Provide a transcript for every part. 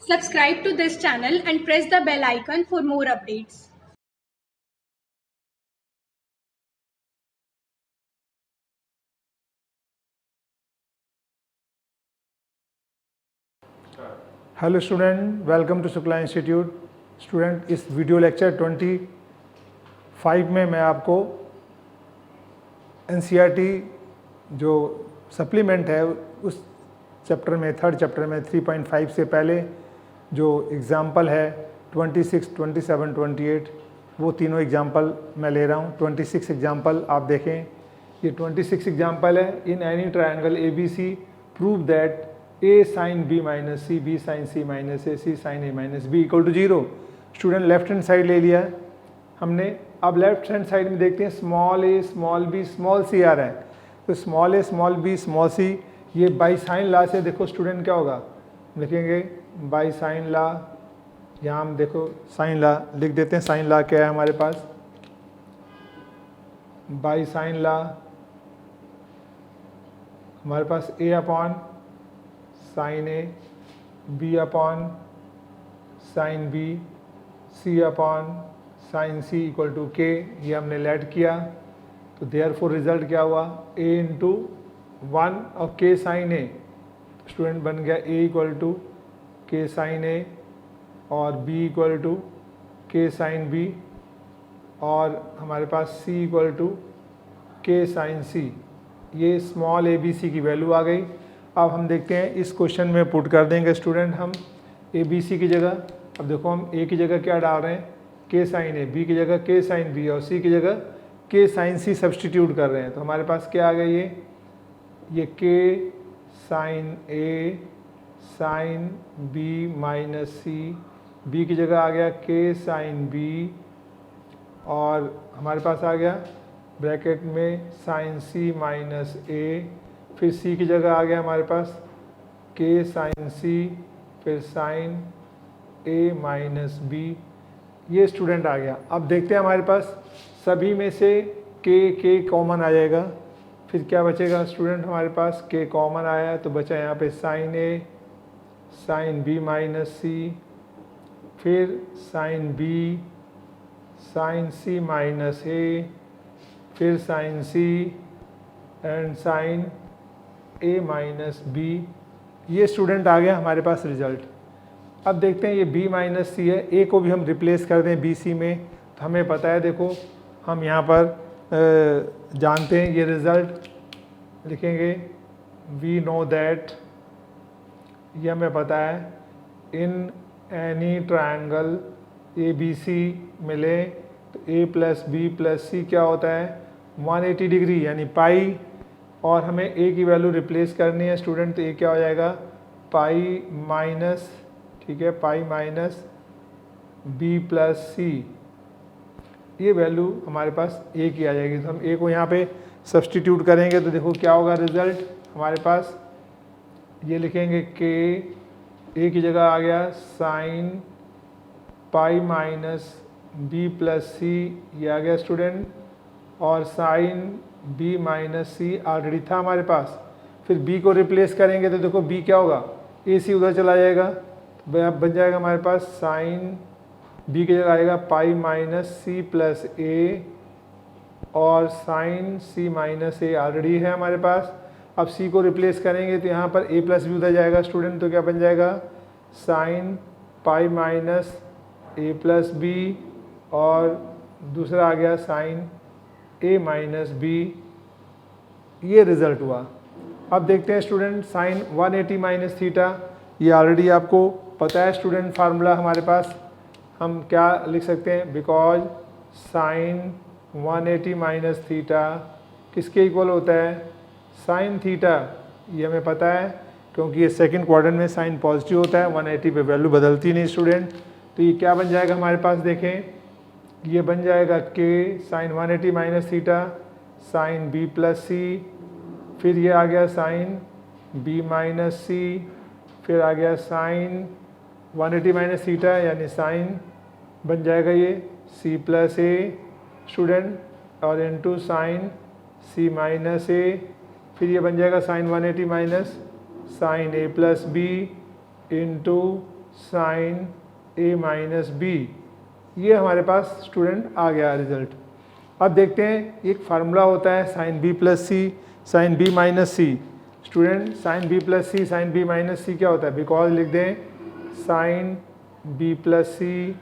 Subscribe to this channel and press the bell icon for more updates. Hello student, welcome to Shukla institute. Student, इस video lecture 25 में मैं आपको NCERT जो supplement है उस chapter में, थर्ड चैप्टर में 3.5 से पहले जो एग्ज़ाम्पल है 26, 27, 28, वो तीनों एग्ज़ाम्पल मैं ले रहा हूँ। 26 एग्ज़ाम्पल आप देखें, ये 26 एग्ज़ाम्पल है। In any triangle A B C prove that a sin b minus c, b sin c minus a, c sin a minus b equal to 0। Student left hand side ले लिया है हमने। अब left hand side में देखते हैं small a small b small c आ रहा है, तो small a small b small c, ये बाई साइन लॉ से देखो स्टूडेंट क्या होगा, लिखेंगे बाई साइन लॉ। यहाँ हम देखो साइन लॉ लिख देते हैं। साइन लॉ क्या है हमारे पास, बाई साइन लॉ हमारे पास a upon sine A, B upon sine B, C upon sine C equal to K, ये हमने लेट किया। तो देयरफॉर रिजल्ट क्या हुआ, a इंटू 1 और k साइन ए। स्टूडेंट बन गया a इक्वल टू के साइन ए और b इक्वल टू के साइन बी, और हमारे पास c इक्वल टू के साइन सी। ये स्मॉल ए बी सी की वैल्यू आ गई। अब हम देखते हैं इस क्वेश्चन में पुट कर देंगे स्टूडेंट हम ए बी सी की जगह। अब देखो हम ए की जगह क्या डाल रहे हैं, के साइन ए, बी की जगह के साइन बी और सी की जगह के साइन सी सब्सटीट्यूट कर रहे हैं। तो हमारे पास क्या आ गया, ये के sign A sine B minus C, B की जगह आ गया के साइन बी, और हमारे पास आ गया ब्रैकेट में साइन सी माइनस ए, फिर सी की जगह आ गया हमारे पास के साइन सी, फिर साइन ए माइनस बी। ये स्टूडेंट आ गया। अब देखते हैं हमारे पास सभी में से के कॉमन आ जाएगा, फिर क्या बचेगा स्टूडेंट, हमारे पास के कॉमन आया तो बचा यहाँ पे sine A sine B minus C, फिर sine B sine C minus A, फिर sine C and sine A minus B. ये स्टूडेंट आ गया हमारे पास रिजल्ट। अब देखते हैं ये b माइनस सी है, a को भी हम रिप्लेस कर दें बी सी में, तो हमें पता है, देखो हम यहाँ पर जानते हैं ये रिज़ल्ट लिखेंगे, वी नो दैट, ये हमें पता है, in any triangle A B C मिले तो a plus B plus C क्या होता है 180 डिग्री यानी पाई, और हमें a की वैल्यू रिप्लेस करनी है स्टूडेंट, तो a क्या हो जाएगा पाई माइनस, ठीक है, पाई माइनस b प्लस सी। ये वैल्यू हमारे पास a की आ जाएगी। तो हम a को यहाँ पे सब्सटीट्यूट करेंगे तो देखो क्या होगा रिजल्ट हमारे पास, ये लिखेंगे के, a की जगह आ गया sine pi minus b plus C, ये आ गया स्टूडेंट, और sine b minus C already था हमारे पास। फिर b को रिप्लेस करेंगे तो देखो b क्या होगा, ए सी उधर चला जाएगा, तो बन जाएगा हमारे पास साइन b की जगह आएगा पाई माइनस सी प्लस ए, और साइन c माइनस ए ऑलरेडी है हमारे पास। अब c को रिप्लेस करेंगे तो यहाँ पर a प्लस भी उधर जाएगा स्टूडेंट, तो क्या बन जाएगा sign pi minus A plus B, और दूसरा आ गया साइन ए माइनस बी। ये रिज़ल्ट हुआ। अब देखते हैं स्टूडेंट साइन 180 माइनस थीटा, ये ऑलरेडी आपको पता है स्टूडेंट फार्मूला हमारे पास। हम क्या लिख सकते हैं, बिकॉज साइन 180 माइनस थीटा किसके इक्वल होता है, साइन थीटा, ये हमें पता है क्योंकि ये सेकंड क्वाड्रेंट में साइन पॉजिटिव होता है, 180 पे वैल्यू बदलती नहीं स्टूडेंट। तो ये क्या बन जाएगा हमारे पास, देखें ये बन जाएगा के sine 180 minus theta sine B plus C, फिर ये आ गया साइन बी माइनस सी, फिर आ गया साइन 180 माइनस थीटा यानी साइन बन जाएगा ये सी प्लस ए स्टूडेंट, और into sine C minus A, फिर ये बन जाएगा sign 180 minus sign A plus B into sine A minus B. ये हमारे पास स्टूडेंट आ गया रिजल्ट। अब देखते हैं एक फार्मूला होता है sign B plus C sine B minus सी। Student sine B plus C sine B minus सी क्या होता है? बिकॉज लिख दें साइन बी प्लस सी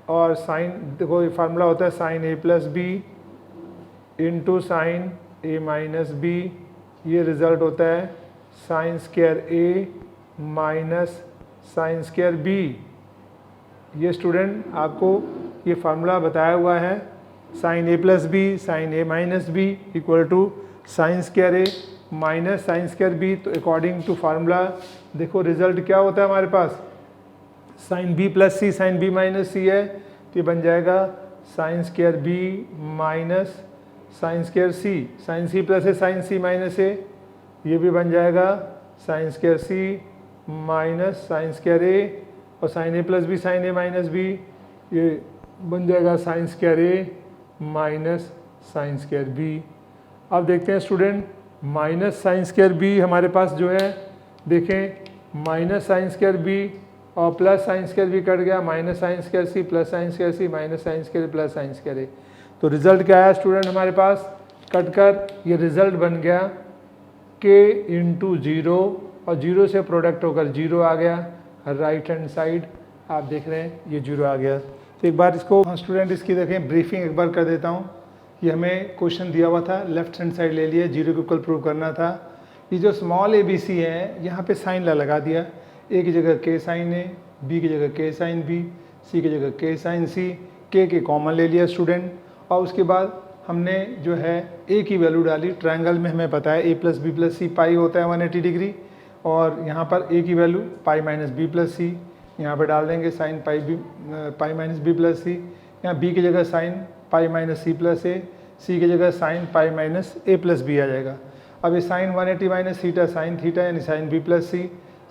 और साइन, देखो ये फार्मूला होता है sine A plus B into sine A minus B. ये रिजल्ट होता है sine square A minus sine square B. ये स्टूडेंट आपको ये फार्मूला बताया हुआ है sine A plus B sine A minus B equal to sine square A minus sine square B. तो अकॉर्डिंग टू फार्मूला देखो रिजल्ट क्या होता है हमारे पास, sine B plus C sine B minus C है तो ये बन जाएगा sine square B minus sine square C. Sine C plus है साइन सी माइनस ए, ये भी बन जाएगा sine square C minus sine square A, और sine A plus B sine A minus B ये बन जाएगा sine square A minus sine square B. अब देखते हैं student minus sine square B हमारे पास जो है, देखें माइनस साइन स्क्वायर बी और plus sine square B cut गया, minus sine square C plus sine square C minus sine square plus sine square A. तो रिजल्ट क्या आया स्टूडेंट हमारे पास, कट कर ये रिजल्ट बन गया के इंटू जीरो, और जीरो से प्रोडक्ट होकर जीरो आ गया राइट हैंड साइड। आप देख रहे हैं ये जीरो आ गया। तो एक बार इसको स्टूडेंट इसकी देखें ब्रीफिंग एक बार कर देता हूँ। ये हमें क्वेश्चन दिया हुआ था, लेफ्ट हैंड साइड ले लिया, जीरो के इक्वल प्रूव करना था। ये जो स्मॉल ए बी सी है यहाँ पे साइन लगा दिया, ए की जगह के साइन ए, बी की जगह के साइन बी, सी की जगह के साइन सी, के कॉमन ले लिया स्टूडेंट। और उसके बाद हमने जो है ए की वैल्यू डाली। ट्रायंगल में हमें पता है A plus B plus C pi होता है 180 डिग्री, और यहाँ पर ए की value pi minus B plus C, यहाँ पर डाल देंगे sine pi minus B plus C. यहाँ बी की जगह sine pi minus C plus A, C की जगह sine pi minus A plus B आ जाएगा। अब ये sine 180 minus theta sine theta यानी sine B plus C,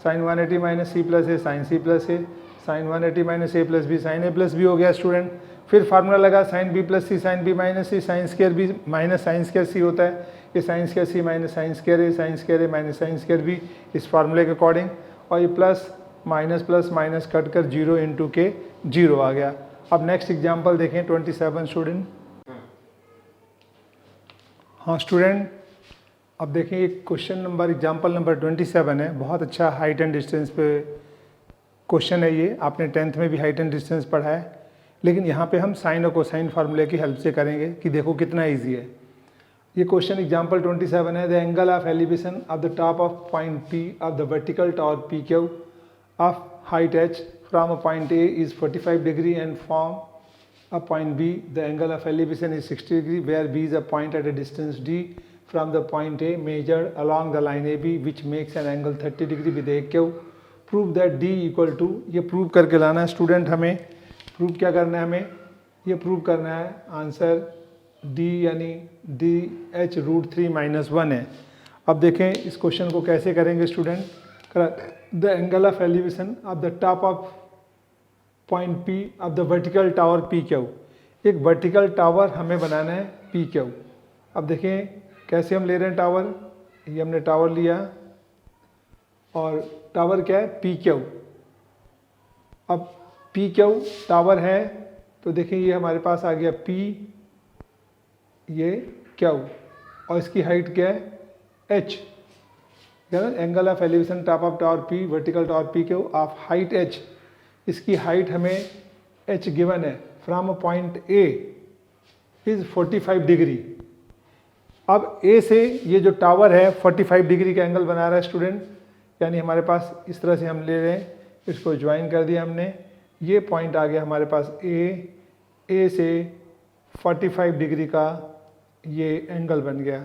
sign 180 minus C plus A sine C plus A, sine 180 minus A plus B sine A plus B हो गया student. फिर formula लगा sine B plus C sine B minus C, sine square B minus sine square C होता है, ये sine square C minus sine square A minus sine square B इस फार्मूले के अकॉर्डिंग। और ये प्लस माइनस कट कर जीरो इंटू के जीरो आ गया। अब नेक्स्ट एग्जाम्पल देखें 27 स्टूडेंट। हाँ स्टूडेंट अब देखें एक क्वेश्चन नंबर एग्जाम्पल नंबर 27 है। बहुत अच्छा हाइट एंड डिस्टेंस पे क्वेश्चन है ये, आपने 10th में भी हाइट एंड डिस्टेंस पढ़ा है, लेकिन यहाँ पे हम साइन और कोसाइन फार्मूले की हेल्प से करेंगे कि देखो कितना इजी है। ये क्वेश्चन एग्जाम्पल 27 है। The angle of elevation of the top of point P of the vertical tower P Q of height h from a point A is 45 degree and from a point B the angle of elevation is 60 degree where B is a point at a distance D from the point A measured along the line AB which makes an angle 30 degree with AQ. Prove that D equal to, ये prove करके लाना है student. हमें prove क्या करना है, हमें ये प्रूव करना है आंसर D यानी DH √3 - 1 है। अब देखें इस क्वेश्चन को कैसे करेंगे student. The angle of elevation of the top of point P of the vertical tower P Q. एक वर्टिकल टावर हमें बनाना है पी क्यू। अब देखें कैसे हम ले रहे हैं टावर, ये हमने टावर लिया और टावर क्या है पी क्यू। अब पी क्यू टावर है तो देखें ये हमारे पास आ गया पी, ये क्यू, और इसकी हाइट क्या है H. Angle of elevation top of tower P vertical tower P Q of height H, इसकी हाइट हमें एच गिवन है from point A is 45 degree. अब ए से ये जो टावर है 45 डिग्री का एंगल बना रहा है स्टूडेंट, यानी हमारे पास इस तरह से हम ले रहे हैं, इसको ज्वाइन कर दिया हमने, ये पॉइंट आ गया हमारे पास ए से 45 डिग्री का ये एंगल बन गया।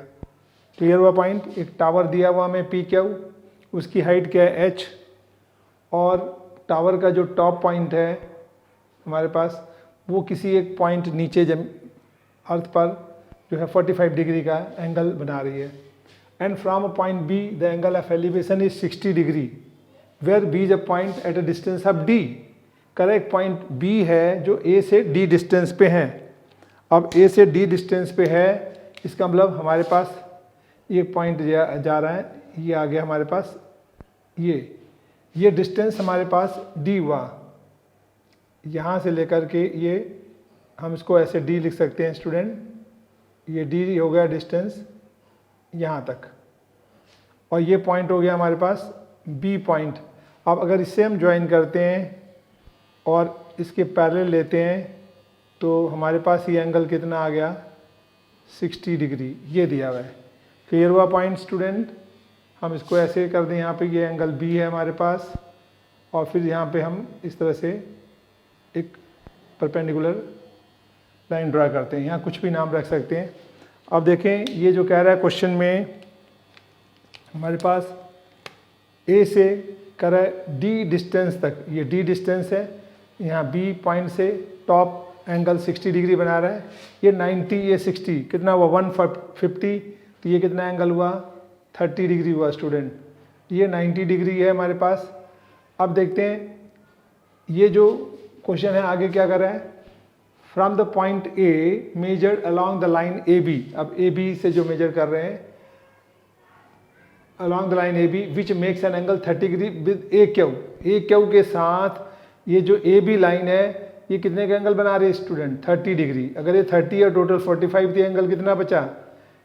क्लियर हुआ पॉइंट। एक टावर दिया हुआ हमें पी क्यू, उसकी हाइट क्या है एच, और टावर का जो टॉप पॉइंट है हमारे पास वो किसी एक पॉइंट नीचे अर्थ पर जो है 45 डिग्री का एंगल बना रही है। And from a point B the angle of elevation is 60 degree where B is a point at a distance of D. Correct point B है जो ए से डी डिस्टेंस पे है। अब ए से डी डिस्टेंस पे है, इसका मतलब हमारे पास ये पॉइंट जा रहा है, ये आ गया हमारे पास, ये ये डिस्टेंस हमारे पास d हुआ, यहाँ से लेकर के ये हम इसको ऐसे d लिख सकते हैं स्टूडेंट, ये d हो गया डिस्टेंस यहाँ तक, और ये पॉइंट हो गया हमारे पास B पॉइंट। अब अगर इससे हम ज्वाइन करते हैं और इसके पैरेलल लेते हैं तो हमारे पास ये एंगल कितना आ गया, 60 डिग्री, ये दिया हुआ है। क्लियर हुआ पॉइंट स्टूडेंट? हम इसको ऐसे कर दें, यहाँ पे ये एंगल B है हमारे पास, और फिर यहाँ पे हम इस तरह से एक परपेंडिकुलर लाइन ड्रा करते हैं, यहाँ कुछ भी नाम रख सकते हैं। अब देखें ये जो कह रहा है क्वेश्चन में, हमारे पास A से कर रहा है D डिस्टेंस तक, ये D डिस्टेंस है, यहाँ B पॉइंट से टॉप एंगल 60 डिग्री बना रहा है। ये 90, ये 60, कितना हुआ 150, तो ये कितना एंगल हुआ 30 डिग्री हुआ स्टूडेंट, ये 90 डिग्री है हमारे पास। अब देखते हैं ये जो क्वेश्चन है आगे क्या कर रहा है, from the point A measured along the line AB। अब AB से जो मेजर कर रहे हैं along the line AB which makes an angle 30 degree with AQ के साथ ये जो AB लाइन है ये कितने का एंगल बना रही है स्टूडेंट, 30 डिग्री। अगर ये 30 और टोटल 45 थी, एंगल कितना बचा,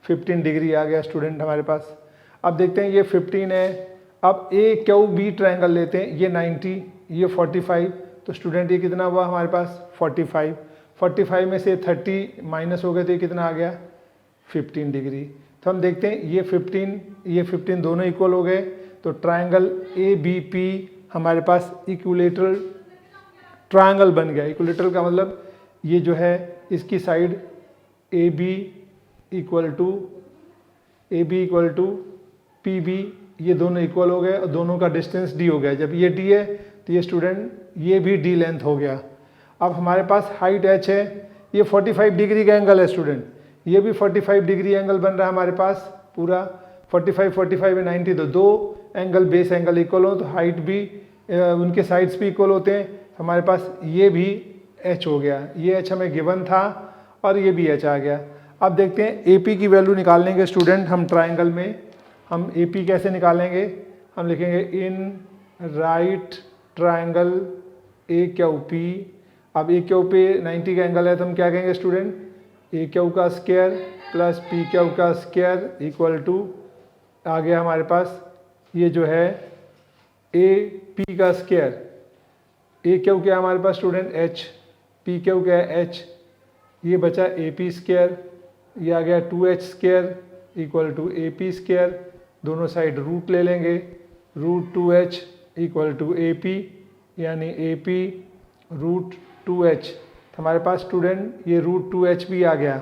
15 डिग्री आ गया स्टूडेंट हमारे पास। अब देखते हैं ये 15 है, अब AQB ट्रायंगल लेते हैं, ये 90, ये 45, तो स्टूडेंट ये कितना हुआ हमारे पास 45 में से 30 माइनस हो गए तो ये कितना आ गया 15 डिग्री। तो हम देखते हैं ये 15 दोनों इक्वल हो गए, तो ट्रायंगल ABP हमारे पास इक्विलेटरल ट्रायंगल बन गया। इक्विलेटरल का मतलब ये जो है इसकी side AB equal to PB, ये दोनों इक्वल हो गए और दोनों का डिस्टेंस D हो गया। जब ये D है तो ये स्टूडेंट ये भी D लेंथ हो गया। अब हमारे पास हाइट H है, ये 45 डिग्री का एंगल है स्टूडेंट, ये भी 45 डिग्री एंगल बन रहा है हमारे पास पूरा, 45 में 90, तो दो एंगल बेस एंगल इक्वल हो तो हाइट भी उनके साइड्स भी इक्वल होते हैं। हमारे पास ये भी H हो गया, ये H हमें गिवन था और ये भी H आ गया। अब देखते हैं AP की वैल्यू निकालेंगे स्टूडेंट हम ट्रायंगल में। हम AP कैसे निकालेंगे, हम लिखेंगे इन राइट ट्रायंगल AQP। अब AQP 90 का एंगल है तो हम क्या कहेंगे स्टूडेंट, AQ का स्क्वायर प्लस PQ का स्क्वायर इक्वल टू आ गया हमारे पास ये जो है AP का स्क्वायर। AQ क्या है हमारे पास स्टूडेंट H, PQ क्या है H, ये बचा AP स्क्वायर, ये आ गया 2H square equal to AP square. दोनों साइड रूट ले लेंगे, root 2H equal to AP, यानी AP रूट 2H। हमारे पास स्टूडेंट ये रूट 2H भी आ गया।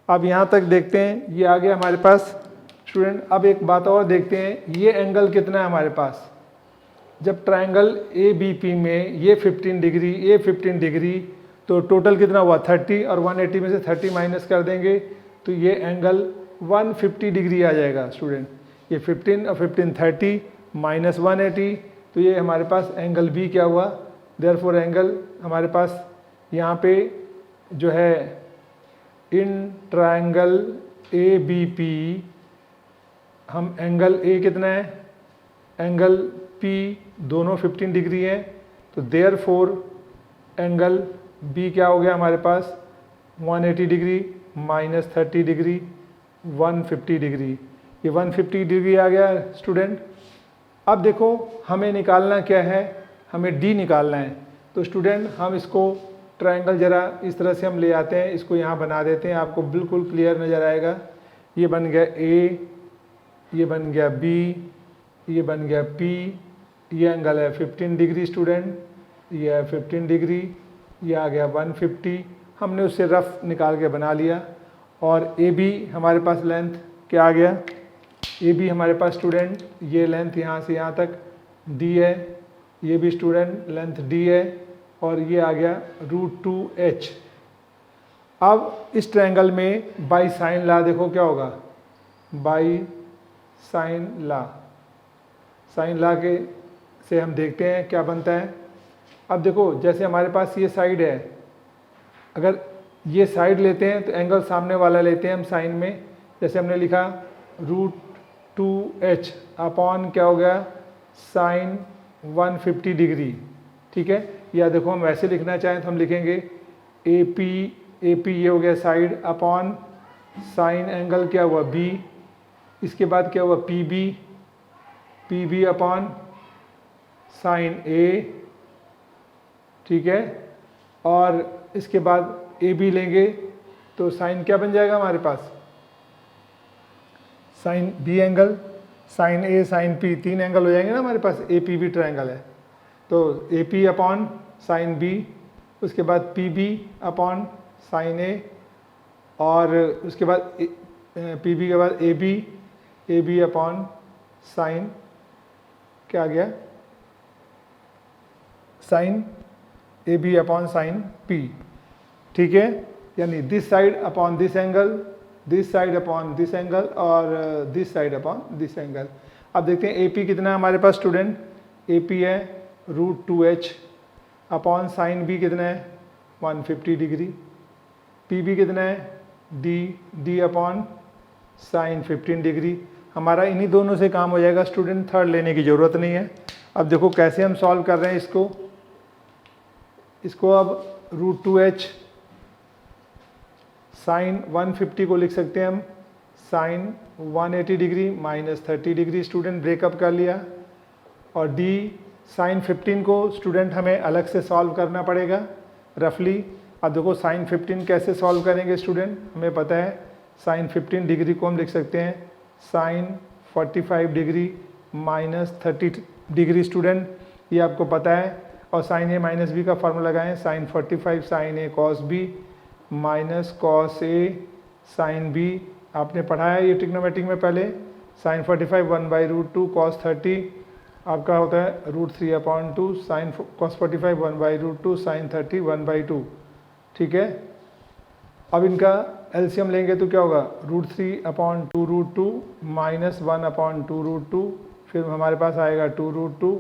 अब यहाँ तक देखते हैं ये आ गया हमारे पास स्टूडेंट। अब एक बात और देखते हैं, ये एंगल कितना है हमारे पास, जब ट्रायंगल ABP में ये 15 डिग्री, ये 15 डिग्री, तो टोटल कितना हुआ 30, और 180 में से 30 माइनस कर देंगे तो ये एंगल 150 डिग्री आ जाएगा स्टूडेंट। ये 15 और 15 30 माइनस 180, तो ये हमारे पास एंगल B क्या हुआ, देयरफॉर एंगल हमारे पास यहाँ पे जो है इन ट्रायंगल ABP हम एंगल A कितना है, एंगल P दोनों 15 डिग्री है, तो देयरफॉर एंगल B क्या हो गया हमारे पास 180 डिग्री माइनस 30 डिग्री 150 डिग्री। ये 150 डिग्री आ गया स्टूडेंट। अब देखो हमें निकालना क्या है, हमें D निकालना है। तो स्टूडेंट हम इसको ट्रायंगल जरा इस तरह से हम ले आते हैं, इसको यहाँ बना देते हैं, आपको बिल्कुल क्लियर नज़र आएगा। ये बन गया A, ये बन गया B, ये बन गया P, ये एंगल है 15 डिग्री स्टूडेंट, ये है 15 डिग्री, ये आ गया 150। हमने उससे रफ निकाल के बना लिया। और AB हमारे पास लेंथ क्या आ गया, AB हमारे पास स्टूडेंट ये लेंथ यहाँ से यहाँ तक D है, ये भी स्टूडेंट लेंथ D है, और ये आ गया रूट 2H। अब इस ट्रायंगल में बाई साइन ला देखो क्या होगा, बाई साइन ला, साइन ला के से हम देखते हैं क्या बनता है। अब देखो जैसे हमारे पास ये साइड है, अगर ये साइड लेते हैं तो एंगल सामने वाला लेते हैं हम साइन में, जैसे हमने लिखा रूट 2H अपॉन क्या हो गया साइन 150 डिग्री, ठीक है। या देखो हम वैसे लिखना चाहें तो हम लिखेंगे ए पी ये हो गया साइड अपॉन साइन एंगल क्या हुआ बी, इसके बाद क्या हुआ पी बी अपॉन साइन ए, ठीक है। और इसके बाद ए बी लेंगे तो साइन क्या बन जाएगा हमारे पास, sine B angle, sine A sine P, 3 angle हो जाएंगे ना हमारे पास, ए पी बी ट्रायंगल है। तो A P upon sine B, उसके बाद P B upon sine A, और उसके बाद पी बी के बाद ए बी अपॉन साइन क्या आ गया, sine A B upon sine P, ठीक है। यानी this side upon this angle, this side upon this angle और this side upon this angle. अब देखते हैं ए पी कितना है हमारे पास स्टूडेंट, ए पी है √2h अपॉन साइन बी कितना है 150 डिग्री, पी बी कितना है डी अपॉन साइन 15 डिग्री। हमारा इन्हीं दोनों से काम हो जाएगा स्टूडेंट, थर्ड लेने की ज़रूरत नहीं है। अब देखो कैसे हम सॉल्व कर रहे हैं इसको अब √2h साइन 150 को लिख सकते हैं हम sine 180 degree minus 30 degree, student breakup कर लिया। और डी साइन 15 को स्टूडेंट हमें अलग से सॉल्व करना पड़ेगा रफली। अब देखो साइन 15 कैसे सॉल्व करेंगे स्टूडेंट, हमें पता है साइन 15 डिग्री को हम लिख सकते हैं sine 45 degree minus 30 degree, student ये आपको पता है। और साइन ए माइनस बी का फॉर्मूला लगाएं, sine 45 sine A cos B minus cos A sine B, आपने पढ़ाया ये ट्रिग्नोमेट्रिक में पहले। साइन 45 1/√2 कॉस 30 आपका होता है √3/2, साइन कॉस 45 1/√2 साइन 30 1/2, ठीक है। अब इनका एलसीएम लेंगे तो क्या होगा √3/2√2 माइनस 1/2√2, फिर हमारे पास आएगा 2√2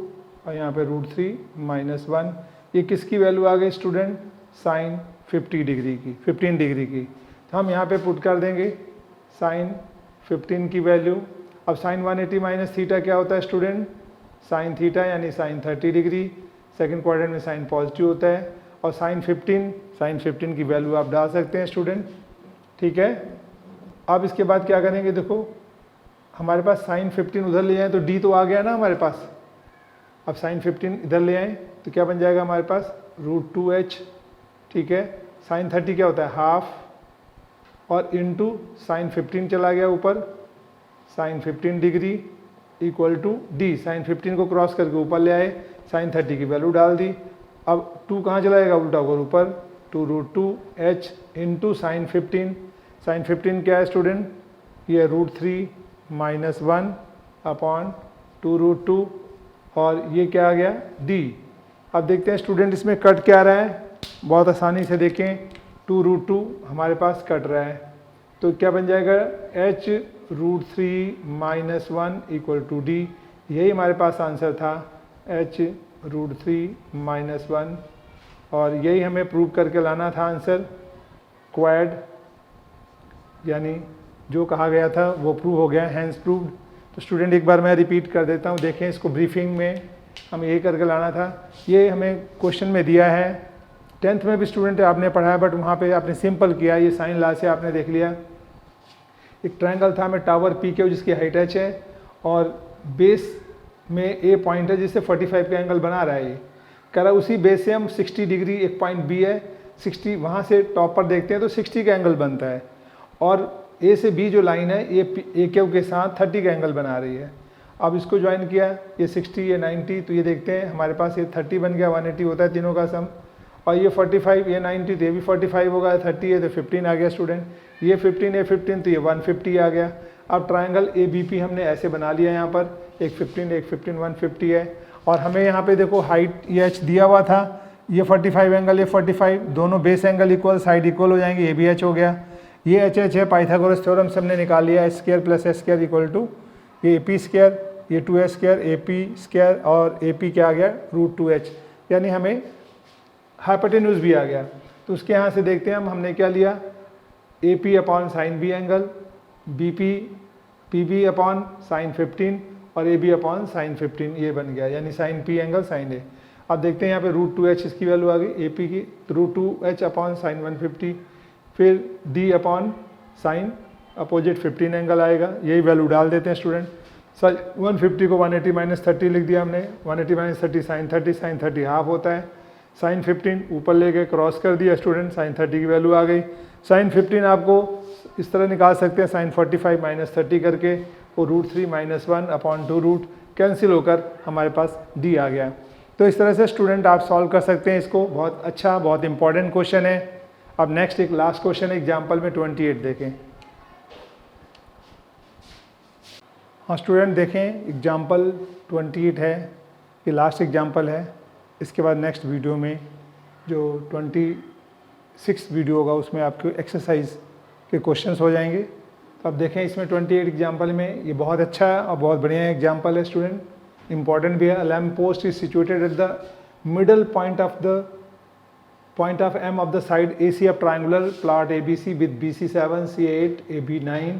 और यहाँ पे √3 माइनस 1। ये किसकी वैल्यू आ गई स्टूडेंट, साइन 15 डिग्री की। तो हम यहाँ पे पुट कर देंगे साइन 15 की वैल्यू। अब साइन 180 माइनस थीटा क्या होता है स्टूडेंट, साइन थीटा यानी साइन 30 डिग्री, सेकंड क्वाड्रेंट में साइन पॉजिटिव होता है। और साइन 15 की वैल्यू आप डाल सकते हैं स्टूडेंट, ठीक है। अब इसके बाद क्या करेंगे, देखो हमारे पास साइन 15 उधर ले जाएं तो डी तो आ गया ना हमारे पास। अब साइन 15 इधर ले आएँ तो क्या बन जाएगा हमारे पास √2h, ठीक है। साइन 30 क्या होता है हाफ, और इनटू साइन 15 चला गया ऊपर, sine 15 degree equal to D, sine 15 को क्रॉस करके ऊपर ले आए, साइन 30 की वैल्यू डाल दी। अब 2 कहाँ चला जाएगा, उल्टा होकर ऊपर, 2√2h इंटू साइन 15, साइन 15 क्या है स्टूडेंट, ये √3 माइनस 1 अपॉन 2√2, और ये क्या आ गया डी। अब देखते हैं स्टूडेंट इसमें कट क्या आ रहा है, बहुत आसानी से देखें, 2√2 हमारे पास कट रहा है तो क्या बन जाएगा h √3 minus 1 equal to D. यही हमारे पास आंसर था h √3 माइनस 1, और यही हमें प्रूव करके लाना था आंसर क्वाड, यानी जो कहा गया था वो प्रूव हो गया, हैंस प्रूव्ड। तो स्टूडेंट एक बार मैं रिपीट कर देता हूँ, देखें इसको ब्रीफिंग में हमें यही करके लाना था। ये हमें क्वेश्चन में दिया है, 10th में भी स्टूडेंट आपने पढ़ाया बट वहाँ पे आपने सिंपल किया, ये साइन लॉ से आपने देख लिया। एक ट्रायंगल था हमें टावर पी के जिसकी हाइट h है और बेस में ए पॉइंट है जिससे 45 का एंगल बना रहा है। ये कह रहा उसी बेस से हम 60 डिग्री, एक पॉइंट बी है 60, वहाँ से टॉप पर देखते हैं तो 60 का एंगल बनता है, और ए से बी जो लाइन है ये ए क्यू के साथ 30 का एंगल बना रही है। अब इसको ज्वाइन किया, ये 60 ये 90, तो ये देखते हैं हमारे पास ये 30 बन गया, 180 होता है तीनों का सम, और ये 45 ये 90 तो ये भी 45 होगा, 30 है तो 15 आ गया स्टूडेंट, ये 15 ये 15 तो ये 150 आ गया। अब ट्रायंगल ए बी पी हमने ऐसे बना लिया, यहाँ पर एक 15 150 है, और हमें यहाँ पे देखो हाइट ये h दिया हुआ था, ये 45 एंगल ये 45, दोनों base angle equal, side equal हो जाएंगे, ये भी h हो गया, ये h है, पाइथागोरस थ्योरम से हमने निकाल लिया, h² + s² इक्वल टू ये AP², ये 2s² AP² और AP क्या आ गया √2h, यानी हमें हाइपोटेन्यूज भी आ गया। तो उसके यहाँ से देखते हैं हमने क्या लिया, AP upon sine B angle, BP PB upon sine 15, और ए बी अपॉन साइन 15 ये बन गया, यानी साइन पी एंगल साइन ए। अब देखते हैं यहाँ पे √2h इसकी वैल्यू आ गई ए पी की, √2h अपॉन साइन 150, फिर D upon sine opposite 15 angle आएगा, यही वैल्यू डाल देते हैं स्टूडेंट। सर 150 को 180 माइनस 30 लिख दिया हमने, 180 माइनस 30 साइन 30 हाफ होता है, साइन 15 ऊपर ले गए क्रॉस कर दिया स्टूडेंट, साइन 30 की वैल्यू आ गई। साइन 15 आपको इस तरह निकाल सकते हैं, साइन 45 माइनस 30 करके वो √3 माइनस 1 अपॉन 2 रूट कैंसिल होकर हमारे पास डी आ गया। तो इस तरह से स्टूडेंट आप सॉल्व कर सकते हैं इसको, बहुत अच्छा बहुत इंपॉर्टेंट क्वेश्चन है। अब नेक्स्ट एक लास्ट क्वेश्चन एग्जाम्पल में 28 देखें। हाँ स्टूडेंट देखें, एग्जाम्पल 28 है, ये लास्ट एग्जाम्पल है। इसके बाद नेक्स्ट वीडियो में जो 26 वीडियो होगा उसमें आपके एक्सरसाइज के क्वेश्चंस हो जाएंगे। तो अब देखें इसमें 28 एग्जाम्पल में ये बहुत अच्छा है और बहुत बढ़िया एग्जाम्पल है स्टूडेंट, इंपॉर्टेंट भी है। Lamp post is situated at the middle point of M of the side AC of triangular plot ABC with BC7, CA8, AB9.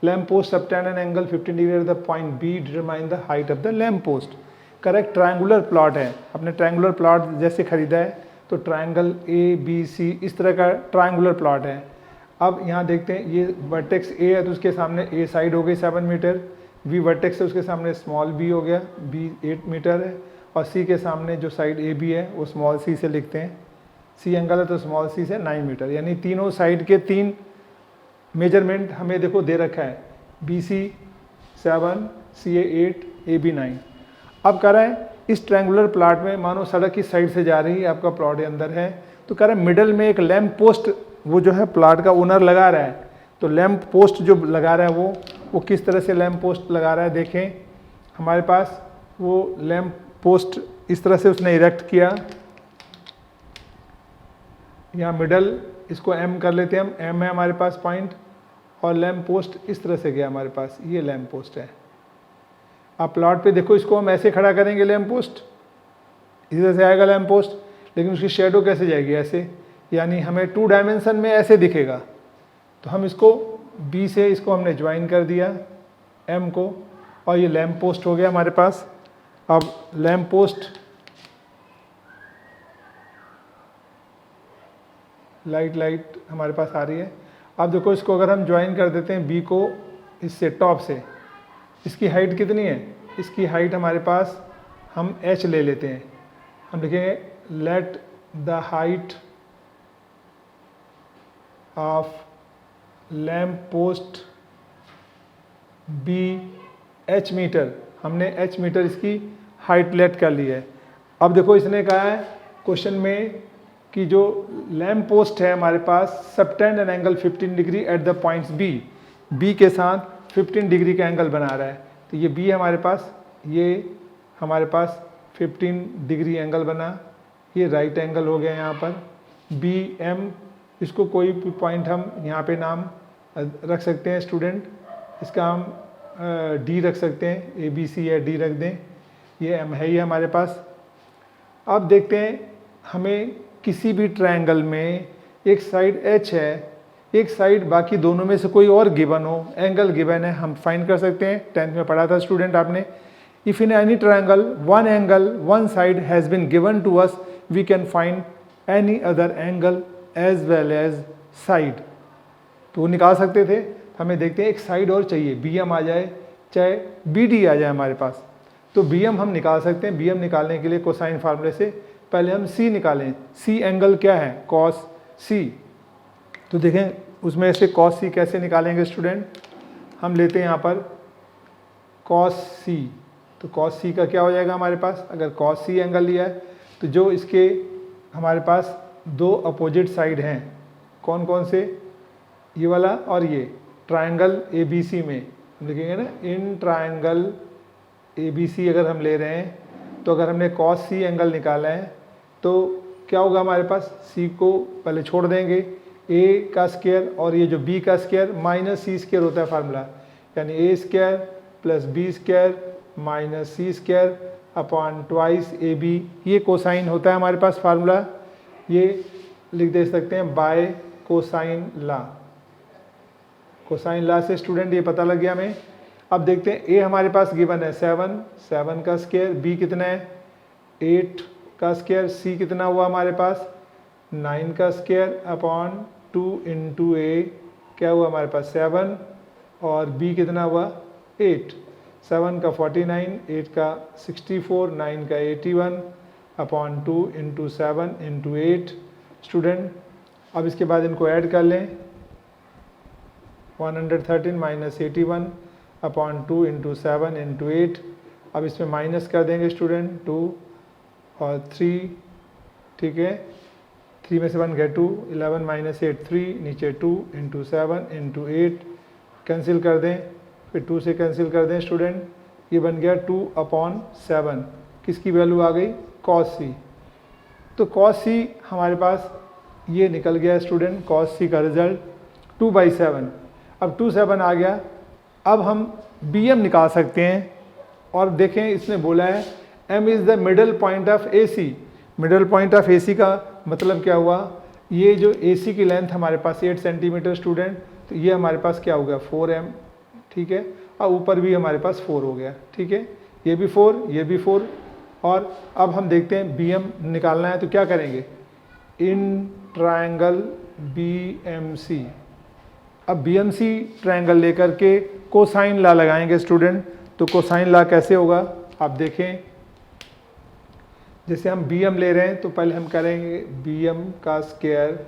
Lamp post subtend an angle 15 degree at the point B. Determine the height of the lamp post. Correct triangular plot है, आपने triangular plot जैसे खरीदा है तो triangle ABC इस तरह का triangular plot है। अब यहाँ देखते हैं ये वर्टेक्स A है तो उसके सामने A साइड हो गई 7 मीटर, B वर्टेक्स है उसके सामने स्मॉल b हो गया, B 8 मीटर है, और C के सामने जो साइड AB है वो स्मॉल c से लिखते हैं, C एंगल है तो स्मॉल c से 9 मीटर, यानी तीनों साइड के 3 मेजरमेंट हमें देखो दे रखा है, BC 7, CA 8, AB 9। अब कह रहा है इस ट्रायंगुलर प्लॉट में मानो सड़क की साइड से जा रही है, आपका प्लॉट अंदर है, तो कह रहा है मिडल में एक लैंप पोस्ट वो जो है प्लॉट का ओनर लगा रहा है। तो लैंप पोस्ट जो लगा रहा है वो किस तरह से लैंप पोस्ट लगा रहा है, देखें हमारे पास वो लैंप पोस्ट इस तरह से उसने इरेक्ट किया, यहाँ मिडल इसको M कर लेते हैं हम, M है हमारे पास पॉइंट, और लैंप पोस्ट इस तरह से गया हमारे पास, ये लैंप पोस्ट है। आप प्लॉट पे देखो इसको हम ऐसे खड़ा करेंगे लैंप पोस्ट, इधर से आएगा लैंप पोस्ट, लेकिन उसकी शेडो कैसे जाएगी ऐसे, यानी हमें 2 डायमेंशन में ऐसे दिखेगा। तो हम इसको B से इसको हमने ज्वाइन कर दिया M को, और ये लैंप पोस्ट हो गया हमारे पास। अब लैंप पोस्ट लाइट हमारे पास आ रही है। अब देखो इसको अगर हम ज्वाइन कर देते हैं B को इससे टॉप से, इसकी हाइट कितनी है, इसकी हाइट हमारे पास हम h ले लेते हैं, हम लिखेंगे let the height of lamp post be h metre, हमने h मीटर इसकी हाइट लेट कर ली है। अब देखो इसने कहा है क्वेश्चन में कि जो लैंप पोस्ट है हमारे पास subtended an angle 15 degree at the points B के साथ 15 डिग्री का एंगल बना रहा है। तो ये बी हमारे पास, ये हमारे पास 15 डिग्री एंगल बना, ये राइट एंगल हो गया यहाँ पर। बी एम, इसको कोई भी पॉइंट हम यहाँ पे नाम रख सकते हैं स्टूडेंट, इसका हम डी रख सकते हैं, ए बी सी या डी रख दें, ये एम है ही हमारे पास। अब देखते हैं हमें किसी भी ट्रायंगल में एक साइड एच है, एक साइड बाकी दोनों में से कोई और गिवन हो, एंगल गिवन है, हम फाइंड कर सकते हैं। 10th में पढ़ा था स्टूडेंट आपने, if in any triangle one angle one side has been given to us we can find any other angle as well as side. तो वो निकाल सकते थे। हमें देखते हैं एक साइड और चाहिए, बी एम आ जाए चाहे बी डी आ जाए हमारे पास, तो बी एम हम निकाल सकते हैं। बी एम निकालने के लिए कोसाइन फार्मूले से पहले हम सी निकालें। सी एंगल क्या है, कॉस सी। तो देखें उसमें से कॉस सी कैसे निकालेंगे स्टूडेंट, हम लेते हैं यहाँ पर कॉस सी, तो कॉस सी का क्या हो जाएगा हमारे पास, अगर कॉस सी एंगल लिया है तो जो इसके हमारे पास दो अपोजिट साइड हैं, कौन कौन से, ये वाला और ये, ट्रायंगल ए बी सी में हम लिखेंगे ना, इन ट्रायंगल ए बी सी अगर हम ले रहे हैं तो अगर हमने कॉस सी एंगल निकाला है तो क्या होगा हमारे पास, सी को पहले छोड़ देंगे, ए का स्क्वायर और ये जो बी का स्क्वायर माइनस सी स्क्वायर होता है फार्मूला, यानी A square plus B square minus C square upon twice A B, ये कोसाइन होता है हमारे पास फार्मूला। ये लिख दे सकते हैं by cosine law. Cosine law से स्टूडेंट ये पता लग गया हमें। अब देखते हैं ए हमारे पास गिवन है 7, 7 का स्क्वायर, बी कितना है 8 का स्क्वायर, सी कितना हुआ हमारे पास 9 का स्क्वायर अपॉन 2 इंटू ए क्या हुआ हमारे पास 7 और बी कितना हुआ 8, 7 का 49, 8 का 64, 9 का 81 अपॉन 2 इंटू 7 इंटू 8। स्टूडेंट अब इसके बाद इनको ऐड कर लें, 113 माइनस 81 अपॉन 2 इंटू 7 इंटू 8। अब इसमें माइनस कर देंगे स्टूडेंट 2 और 3, ठीक है, 3 में से 1 गया 2, 11 माइनस 8 3, नीचे 2 इंटू 7 इंटू 8 कैंसिल कर दें, फिर 2 से कैंसिल कर दें स्टूडेंट, ये बन गया 2 अपॉन 7, किसकी वैल्यू आ गई cos c। तो cos c हमारे पास ये निकल गया स्टूडेंट, cos c का रिजल्ट 2/7। अब 2/7 आ गया, अब हम bm निकाल सकते हैं और देखें इसने बोला है m is the middle point of AC। Middle point of AC का मतलब क्या हुआ, ये जो AC की लेंथ हमारे पास 8 सेंटीमीटर स्टूडेंट, तो ये हमारे पास क्या हो गया 4m, ठीक है, और ऊपर भी हमारे पास 4 हो गया, ठीक है, ये भी 4, ये भी 4। और अब हम देखते हैं bm निकालना है तो क्या करेंगे, इन ट्रायंगल BMC। अब BMC ट्रायंगल लेकर के कोसाइन लॉ लगाएंगे स्टूडेंट। तो कोसाइन लॉ कैसे होगा आप देखें, जैसे हम bm ले रहे हैं तो पहले हम करेंगे bm का square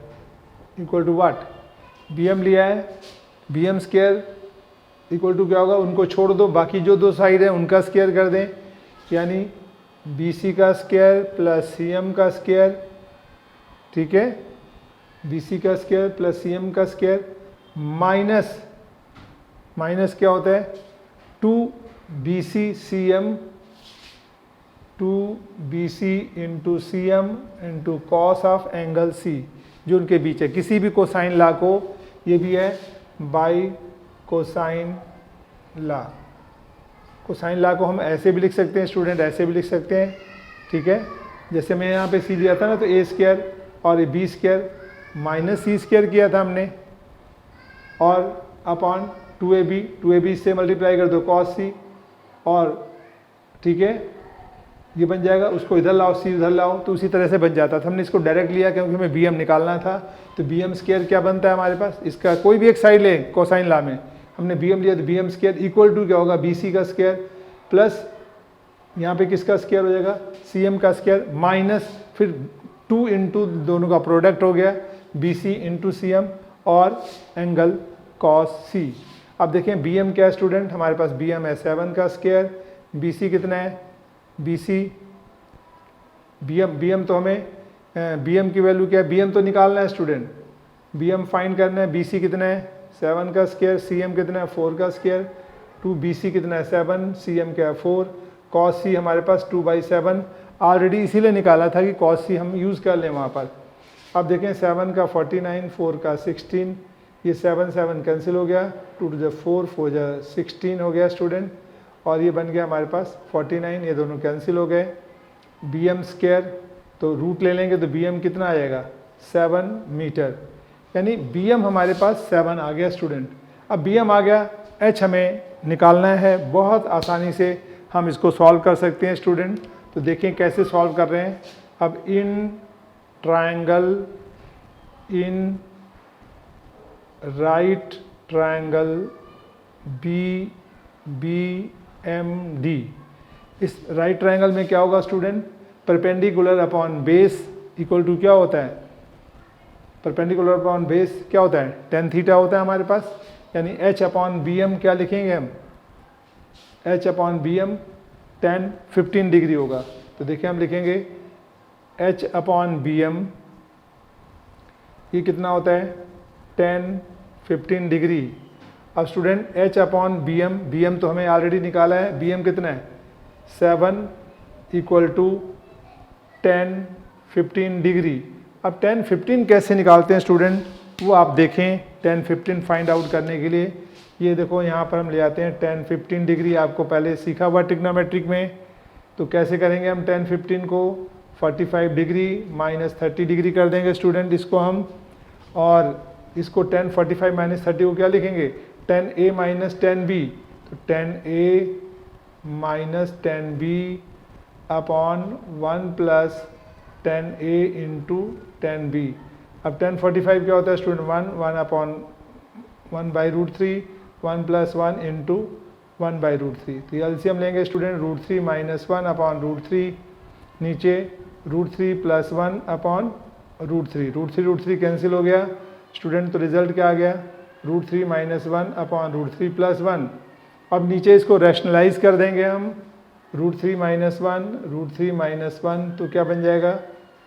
equal to what, bm लिया है, bm स्क्वायर इक्वल टू क्या होगा, उनको छोड़ दो, बाकी जो दो साइड है उनका स्क्वायर कर दें, यानी BC का स्क्वायर प्लस CM का स्क्वायर, ठीक है, BC का स्क्वायर प्लस CM का स्क्वायर माइनस, माइनस क्या होता है 2BC CM, 2BC into CM into cos of angle C जो उनके बीच है। किसी भी कोसाइन लॉ को, ये भी है by cosine law. Cosine law को हम ऐसे भी लिख सकते हैं स्टूडेंट, ऐसे भी लिख सकते हैं, ठीक है, जैसे मैं यहाँ पे सी दिया था ना, तो ए स्क्वायर और B square minus C square किया था हमने, और अपॉन 2ab से मल्टीप्लाई कर दो cos c, और ठीक है ये बन जाएगा, उसको इधर लाओ सी इधर लाओ तो उसी तरह से बन जाता था। हमने इसको डायरेक्ट लिया क्योंकि हमें bm निकालना था, तो bm स्क्वायर क्या बनता है हमारे पास, इसका कोई भी एक साइड ले कोसाइन लॉ में, हमने bm लिया तो bm स्क्वायर इक्वल टू क्या होगा bc का स्क्वायर प्लस यहाँ पे किसका स्क्वायर हो जाएगा cm का स्क्वायर माइनस फिर 2 इंटू दोनों का प्रोडक्ट हो गया bc इंटू cm और एंगल cos c। अब देखें bm क्या है स्टूडेंट, हमारे पास bm है 7 का स्क्वायर, bc कितना है BC, bm तो हमें bm की वैल्यू क्या है, bm तो निकालना है स्टूडेंट, bm फाइंड करना है, BC कितना है 7 का स्क्वायर, CM कितना है 4 का स्क्वायर, 2BC कितना है 7, CM क्या है 4, cos C हमारे पास 2/7 ऑलरेडी इसीलिए निकाला था कि cos C हम यूज़ कर लें वहाँ पर। अब देखें 7 का 49, 4 का 16, ये 7 7 कैंसिल हो गया, 2 to the 4, 4 जा 16 हो गया स्टूडेंट, और ये बन गया हमारे पास 49, ये दोनों कैंसिल हो गए, bm स्क्वायर तो रूट ले लेंगे तो bm कितना आ जाएगा 7 मीटर, यानी bm हमारे पास 7 आ गया स्टूडेंट। अब bm आ गया, h हमें निकालना है, बहुत आसानी से हम इसको सॉल्व कर सकते हैं स्टूडेंट। तो देखें कैसे सॉल्व कर रहे हैं। अब in triangle, in right triangle BMD, इस राइट ट्रायंगल में क्या होगा student, perpendicular upon base equal to क्या होता है, परपेंडिकुलर अपॉन बेस क्या होता है tan थीटा होता है हमारे पास, यानी h अपॉन bm क्या लिखेंगे हम, h upon bm tan 15 degree होगा। तो देखिए हम लिखेंगे h अपॉन bm, ये कितना होता है tan 15 डिग्री। अब स्टूडेंट h अपॉन bm तो हमें ऑलरेडी निकाला है, bm कितना है 7 इक्वल टू tan 15 डिग्री। अब tan 15 कैसे निकालते हैं स्टूडेंट, वो आप देखें। tan 15 फाइंड आउट करने के लिए ये देखो यहाँ पर हम ले आते हैं tan 15 डिग्री, आपको पहले सीखा हुआ ट्रिग्नोमेट्रिक में। तो कैसे करेंगे हम tan 15 को 45 डिग्री माइनस 30 डिग्री कर देंगे स्टूडेंट इसको हम, और इसको tan 45 माइनस 30 को क्या लिखेंगे tan a minus tan b। तो 10a minus 10b upon 1 plus 10a into 10b। अब 1045 क्या होता है student? 1 upon 1 by root 3, 1 plus 1 into 1 by root 3। तो एलसीएम लेंगे student, root 3 minus 1 upon root 3, नीचे root 3 plus 1 upon root 3। Root 3 cancel हो गया स्टूडेंट, तो रिजल्ट क्या आ गया? Root 3 minus 1 upon root 3 plus 1। अब नीचे इसको रैशनलाइज कर देंगे हम, रूट 3 माइनस 1, रूट 3 माइनस 1, तो क्या बन जाएगा?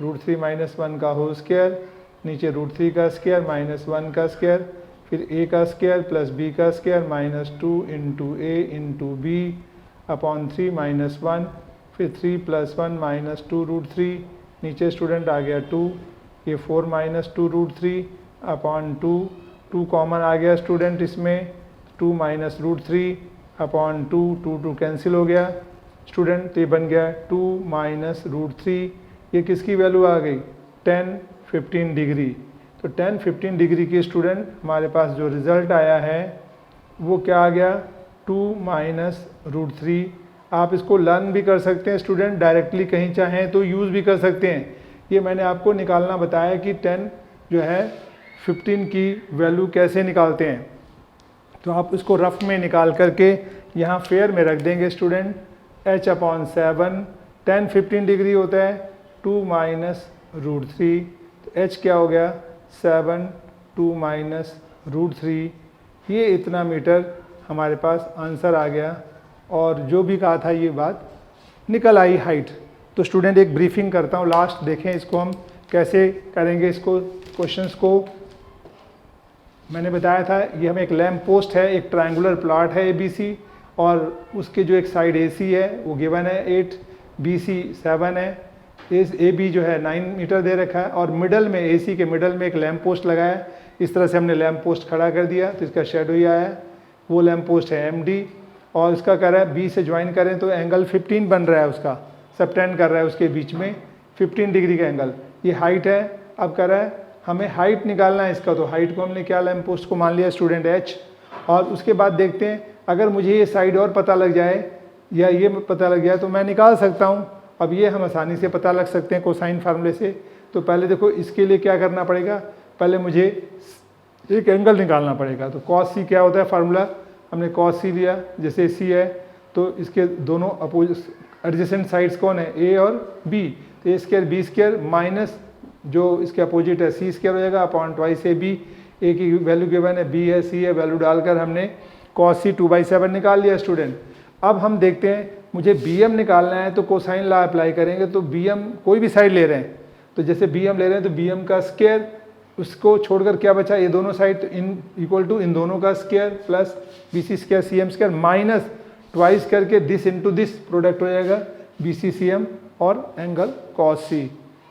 रूट 3 माइनस 1 का होल स्क्वायर, नीचे रूट 3 का स्क्वायर माइनस 1 का स्क्वायर, फिर a का स्क्वायर प्लस b का स्क्वायर माइनस 2 इंटू ए इंटू बी अपॉन 3 माइनस 1, फिर 3 प्लस 1 माइनस 2 रूट 3, नीचे स्टूडेंट आ गया 2, ये 4 माइनस 2 रूट 3 अपॉन 2 कॉमन आ गया स्टूडेंट इसमें, 2 माइनस रूट 3 अपॉन 2 कैंसिल हो गया स्टूडेंट, तो ये बन गया 2 माइनस रूट 3। ये किसकी वैल्यू आ गई? 10 15 डिग्री। तो 10 15 डिग्री की स्टूडेंट हमारे पास जो रिज़ल्ट आया है वो क्या आ गया? 2 माइनस रूट 3। आप इसको लर्न भी कर सकते हैं स्टूडेंट, डायरेक्टली कहीं चाहें तो यूज़ भी कर सकते हैं। ये मैंने आपको निकालना बताया कि 10 जो है 15 की वैल्यू कैसे निकालते हैं। तो आप इसको रफ में निकाल करके यहाँ फेयर में रख देंगे स्टूडेंट, h अपॉन 7, 10 15 डिग्री होता है 2 माइनस रूट 3, तो h क्या हो गया? 7 2 माइनस रूट 3। ये इतना मीटर हमारे पास आंसर आ गया, और जो भी कहा था ये बात निकल आई हाइट। तो स्टूडेंट एक ब्रीफिंग करता हूँ, लास्ट देखें इसको हम कैसे करेंगे इसको क्वेश्चंस को। मैंने बताया था ये हमें एक लैम्प पोस्ट है, एक ट्रायंगुलर प्लॉट है ABC, और उसके जो एक साइड AC है वो गिवन है 8, BC 7 है, AB जो है 9 मीटर दे रखा है, और मिडल में AC के मिडल में एक लैम्प पोस्ट लगाया है। इस तरह से हमने लैम्प पोस्ट खड़ा कर दिया तो इसका शेडो ही आया है, वो लैम्प पोस्ट है MD, और इसका कह रहा है B से ज्वाइन करें तो एंगल 15 बन रहा है, उसका सबटेंड कर रहा है उसके बीच में 15 डिग्री का एंगल। ये हाइट है। अब कह रहा है हमें हाइट निकालना है इसका, तो हाइट को हमने क्या लैम्प पोस्ट को मान लिया स्टूडेंट H। और उसके बाद देखते हैं अगर मुझे ये साइड और पता लग जाए या ये पता लग जाए तो मैं निकाल सकता हूँ। अब ये हम आसानी से पता लग सकते हैं कोसाइन फार्मूले से। तो पहले देखो इसके लिए क्या करना पड़ेगा, पहले मुझे एक एंगल निकालना पड़ेगा। तो cos C क्या होता है फार्मूला, हमने cos C लिया, जैसे C है तो इसके दोनों एडजेसेंट साइड्स कौन है? A और B, तो A square B square minus जो इसके अपोजिट है C स्क्वायर हो जाएगा अपॉन ट्वाइस AB। A की वैल्यू गिवन है, B है, C है, वैल्यू डालकर हमने cos C 2/7 निकाल लिया स्टूडेंट। अब हम देखते हैं मुझे BM निकालना है, तो कोसाइन लॉ अप्लाई करेंगे। तो BM कोई भी साइड ले रहे हैं, तो जैसे BM ले रहे हैं तो BM का स्क्वायर, उसको छोड़कर क्या बचा? ये दोनों साइड, तो इन इक्वल टू इन दोनों का square plus BC square CM square minus twice करके दिस इंटू दिस प्रोडक्ट हो जाएगा BC CM और एंगल cos C।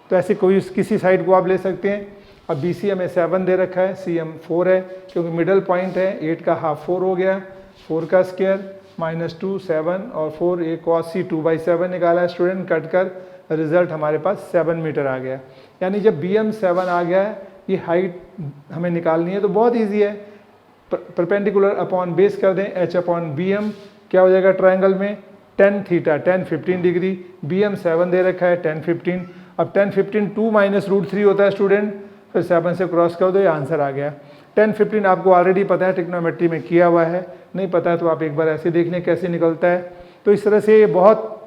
तो ऐसे कोई किसी साइड को आप ले सकते हैं। अब BC हमें 7 दे रखा है, CM 4 है, क्योंकि मिडल पॉइंट है, 8 का हाफ 4 हो गया, 4 का स्क्वायर माइनस 2 7 और 4, एक cos C 2/7 निकाला है स्टूडेंट, कट कर रिजल्ट हमारे पास 7 मीटर आ गया। यानी जब BM 7 आ गया है, ये हाइट हमें निकालनी है तो बहुत ईजी है, परपेंडिकुलर अपॉन बेस कर दें, H अपॉन BM क्या हो जाएगा ट्रायंगल में? tan थीटा 10 15 डिग्री, BM 7 दे रखा है 10 15। अब 10 15 2 माइनस रूट 3 होता है स्टूडेंट, फिर 7 से क्रॉस कर दो, ये आंसर आ गया। 10 15 आपको ऑलरेडी पता है, ट्रिग्नोमेट्री में किया हुआ है, नहीं पता है तो आप एक बार ऐसे देख लें कैसे निकलता है। तो इस तरह से ये बहुत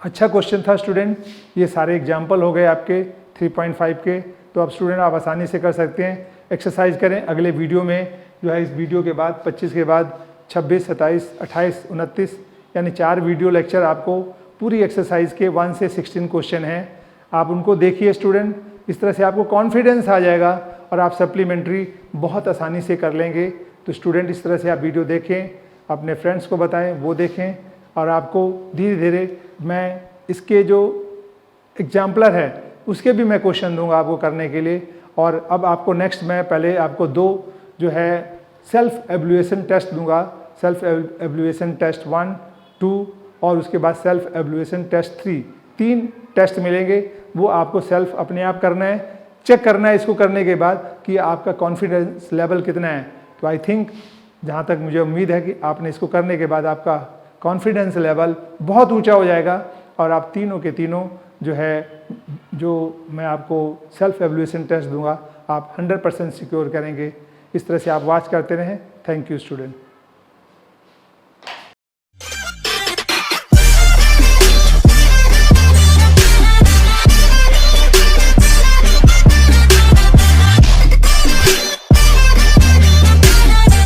अच्छा क्वेश्चन था स्टूडेंट। ये सारे एग्जाम्पल हो गए आपके 3.5 के, तो अब स्टूडेंट आप आसानी से कर सकते हैं। एक्सरसाइज करें, अगले वीडियो में जो है इस वीडियो के बाद 25 के बाद 26 27 28 29 यानी 4 वीडियो लेक्चर आपको पूरी एक्सरसाइज के 1 से 16 क्वेश्चन हैं, आप उनको देखिए स्टूडेंट। इस तरह से आपको कॉन्फिडेंस आ जाएगा और आप सप्लीमेंट्री बहुत आसानी से कर लेंगे। तो स्टूडेंट इस तरह से आप वीडियो देखें, अपने फ्रेंड्स को बताएं, वो देखें, और आपको धीरे धीरे मैं इसके जो एग्जाम्पलर है उसके भी मैं क्वेश्चन दूंगा आपको करने के लिए। और अब आपको नेक्स्ट मैं पहले आपको 2 जो है सेल्फ एवल्यूएशन टेस्ट दूंगा, सेल्फ एवल्यूएशन टेस्ट 1 2 और उसके बाद सेल्फ एवल्यूएशन टेस्ट 3। 3 टेस्ट मिलेंगे, वो आपको सेल्फ अपने आप करना है, चेक करना है इसको करने के बाद कि आपका कॉन्फिडेंस लेवल कितना है। तो आई थिंक जहाँ तक मुझे उम्मीद है कि आपने इसको करने के बाद आपका कॉन्फिडेंस लेवल बहुत ऊंचा हो जाएगा और आप तीनों के तीनों जो मैं आपको सेल्फ एवल्यूएशन टेस्ट दूंगा आप 100% सिक्योर करेंगे। इस तरह से आप वॉच करते रहें। Thank you student.